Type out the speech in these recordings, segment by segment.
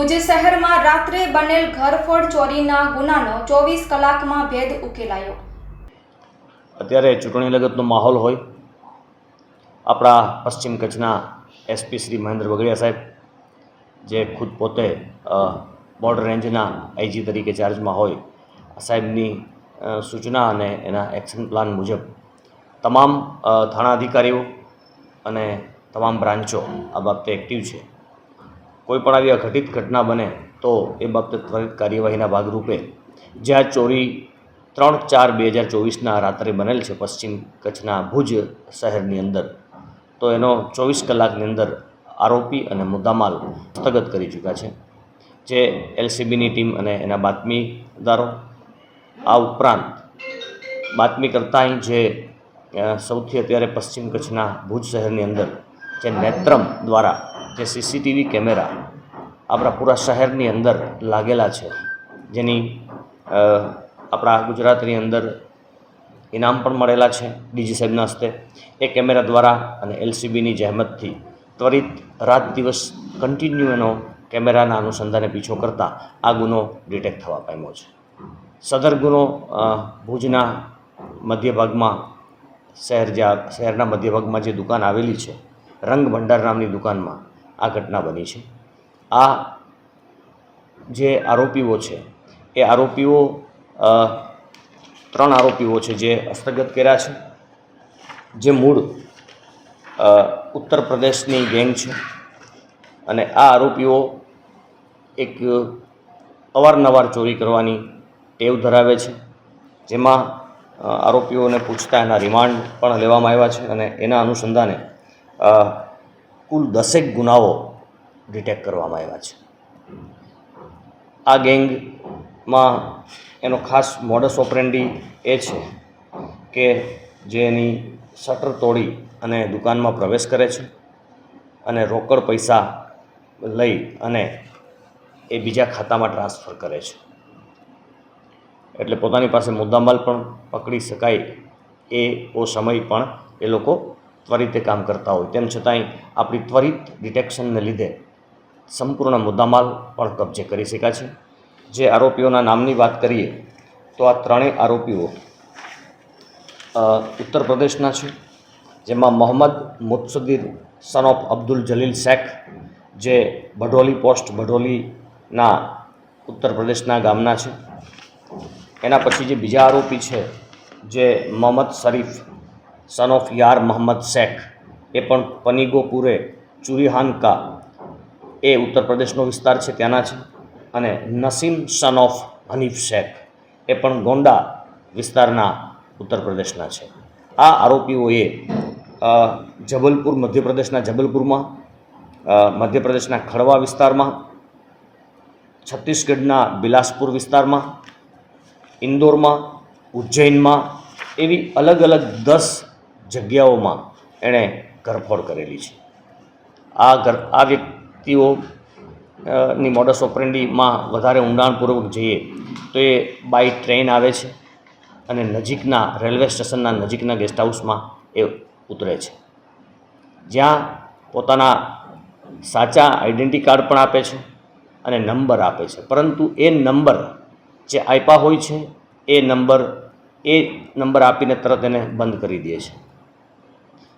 ભુજ શહેરમાં રાત્રે બનેલ ઘરફોડ ચોરીના ગુનાનો 24 કલાકમાં ભેદ ઉકેલાયો। અત્યારે ચૂંટણી લગતનો માહોલ હોય, આપણા પશ્ચિમ કચ્છના એસપી શ્રી મહેન્દ્ર બગડિયા સાહેબ, જે ખુદ પોતે બોર્ડર રેન્જના આઈજી તરીકે ચાર્જમાં હોય, સાહેબની સૂચના અને એના એક્શન પ્લાન મુજબ તમામ થાણા અધિકારીઓ અને તમામ બ્રાન્ચો આ બાબતે એક્ટિવ છે। કોઈ પણ આવી અઘટિત ઘટના બને તો એ બાબતે ત્વરિત કાર્યવાહીના ભાગરૂપે જે આ ચોરી 3/4/2024ના રાત્રે બનેલ છે પશ્ચિમ કચ્છના ભુજ શહેરની અંદર, તો એનો 24 કલાકની અંદર આરોપી અને મુદ્દામાલ હસ્તગત કરી ચૂક્યા છે, જે એલસીબીની ટીમ અને એના બાતમીદારો, આ ઉપરાંત બાતમી કરતાં જે સૌથી અત્યારે પશ્ચિમ કચ્છના ભુજ શહેરની અંદર જે નેત્રમ દ્વારા જે સીસીટીવી કેમેરા આપણા પૂરા શહેરની અંદર લાગેલા છે, જેની આપણા ગુજરાતની અંદર ઇનામ પણ મળેલા છે ડીજી સાહેબના હસ્તે, એ કેમેરા દ્વારા અને એલસીબીની જહેમતથી ત્વરિત રાત દિવસ કન્ટિન્યુ એનો કેમેરાના અનુસંધાને પીછો કરતાં આ ગુનો ડિટેક્ટ થવા પામ્યો છે। સદર ગુનો ભુજના મધ્ય ભાગમાં શહેરના મધ્ય ભાગમાં જે દુકાન આવેલી છે, રંગ ભંડાર નામની દુકાનમાં આ ઘટના બની છે। આ જે આરોપીઓ છે એ આરોપીઓ 3 આરોપીઓ છે જે હસ્તગત કર્યા છે, જે મૂળ ઉત્તર પ્રદેશની ગેંગ છે અને આ આરોપીઓ એક અવારનવાર ચોરી કરવાની ટેવ ધરાવે છે, જેમાં આરોપીઓને પૂછતા એના રિમાન્ડ પણ લેવામાં આવ્યા છે અને એના અનુસંધાને કુલ 10 ગુનાઓ ડિટેક્ટ કરવામાં આવ્યા છે। આ ગેંગમાં એનો ખાસ મોડસ ઓપરેન્ડી એ છે કે જે એની શટર તોડી અને દુકાનમાં પ્રવેશ કરે છે અને રોકડ પૈસા લઈ અને એ બીજા ખાતામાં ટ્રાન્સફર કરે છે, એટલે પોતાની પાસે મુદ્દામાલ પણ પકડી શકાય એવો સમય પણ એ લોકો ત્વરિતે કામ કરતા હોય, તેમ છતાંય આપણી ત્વરિત ડિટેક્શનને લીધે સંપૂર્ણ મુદ્દામાલ પણ કબજે કરી શક્યા છે। જે આરોપીઓના નામની વાત કરીએ તો આ 3 આરોપીઓ ઉત્તર પ્રદેશના છે, જેમાં મોહમ્મદ મુત્સદીર સન ઓફ અબ્દુલ જલીલ શેખ, જે ભડોલી પોસ્ટ ભડોલીના ઉત્તર પ્રદેશના ગામના છે। એના પછી જે બીજા આરોપી છે જે મોહમ્મદ શરીફ સન ઓફ યાર મોહમ્મદ શેખ, એ પણ પનીગોપુરે ચુરીહાનકા, એ ઉત્તર પ્રદેશનો વિસ્તાર છે ત્યાંના છે। અને નસીમ સન ઓફ હનીફ શેખ, એ પણ ગોંડા વિસ્તારના ઉત્તર પ્રદેશના છે। આ આરોપીઓએ જબલપુર, મધ્યપ્રદેશના જબલપુરમાં, મધ્યપ્રદેશના ખડવા વિસ્તારમાં, છત્તીસગઢના બિલાસપુર વિસ્તારમાં, ઇન્દોરમાં, ઉજ્જૈનમાં, એવી અલગ અલગ 10 જગ્યાઓમાં એણે ઘરફોડ કરેલી છે। આ વ્યક્તિઓ ની મોડસ ઓપરેન્ડીમાં વધારે ઊંડાણપૂર્વક જઈએ તો એ બાય ટ્રેન આવે છે અને નજીકના રેલવે સ્ટેશનના નજીકના ગેસ્ટ હાઉસમાં એ ઉતરે છે, જ્યાં પોતાના સાચા આઈડેન્ટિટી કાર્ડ પણ આપે છે અને નંબર આપે છે, પરંતુ એ નંબર જે આપ્યા હોય છે એ નંબર આપીને તરત એને બંધ કરી દે છે,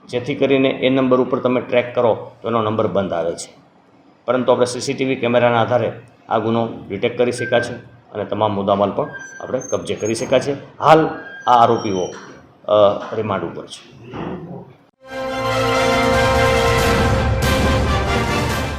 જેથી કરીને એ નંબર ઉપર તમે ટ્રેક કરો તો એનો નંબર બંધ આવે છે। પરંતુ આપણે સીસીટીવી કેમેરાના આધારે આ ગુનો ડિટેક્ટ કરી શક્યા છે અને તમામ મુદ્દામાલ પણ આપણે કબજે કરી શક્યા છે। હાલ આ આરોપીઓ રિમાન્ડ ઉપર છે।